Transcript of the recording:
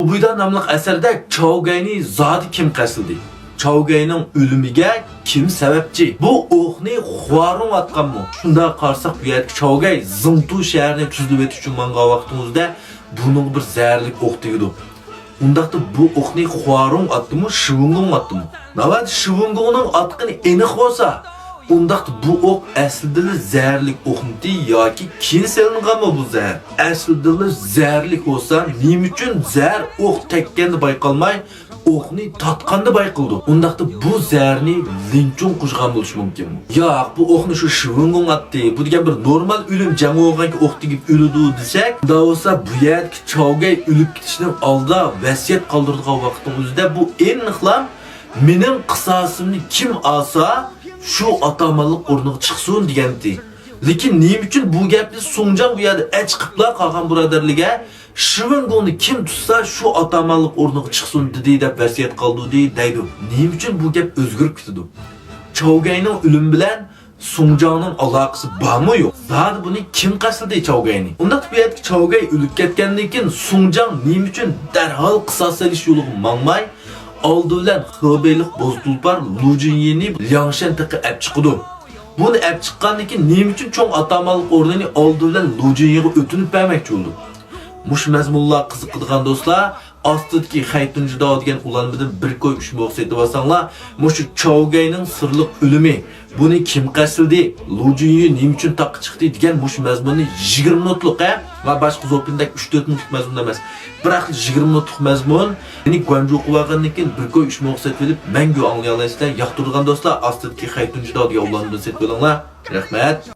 Ubuyda namlıq əsərdə Chaogayni zati kim qəsildi? Chaogayning ölümüge kim sebepçi? Bu oqni Huarong atqanmı? Şunda qarsaq bu yerdə Chaogay Zingtu şəhərini tüzülüb etiş üçün mənqa vaxtımızda bunun bir zəhərlik oq deyildi. Undaqda bu oqni Huarong atdımı, Shivungong atdımı? Navad Shivungongning atqını aniq bolsa, undaqda bu oq əslində zəhərlik oqmidi yoki keyin selinganmi bu zəhər? Əslində zəhərlik olsa, nima uchun zəhər oq tekkanda bayqalmay, oqni tatqanda bayqıldı? Undaqda bu zəhərni Linchung qo'shgan bo'lishi mumkinmi? Yo'q, bu oqni shu Shivungong atdi. Bu degan bir normal o'lim jang o'lganki oq tegib o'ladi desak, unda bo'lsa bu yerda Chaogay o'lib ketishning oldida vasiyat qoldirgan vaqtning o'zida bu aniqlam mening qisosimni kim olsa şu atamanlık o'rniga chiqsin degandi. Lekin nima uchun bu gapni Songjang bu yerda chiqiblar qolgan birodarlarga Shivungongni kim tutsa şu atamanlık o'rniga chiqsin dedi deb vasiyat qildi deydi. Nima uchun bu gap o'zgarib ketdi? Chaogayning o'limi bilan Songjangning aloqasi bormi yo'q? Zodi buni kim qasildi Chaogayni? Unda bu yerda Chaogay o'lib ketgandan keyin Songjang nima uchun darhol qisos olish yo'liga mangmay oldi bilan Xibeylik boztulpar Lu Jinyeni Liangshan taqi ap chiqdi. Buni ap chiqqandan keyin nima uchun cho'ng atamanlik o'rnini oldi bilan Lu Jinyega o'tinib bermoqchi bo'ldi? Mush mazmunlar qiziqadigan do'stlar, ostidagi xaytunjida degan ulanmadan bir ko'y 3 moq setib olsanglar, mush Chaogayning sirliq o'limi, buni kim qasildi, Lu Jinyi nima uchun taqqa chiqdi degan mush mazmunni 20 minutlik va boshqa zopindak 3-4 minutlik mazmun emas. Biroq 20 minutlik mazmun, ya'ni Guanju qilgandan keyin bir ko'y 3 moq setib olib, mangu anglay olasizlar. Yoqtirgan do'stlar, ostidagi xaytunjida degan ulanmadan setib olinglar. Rahmat.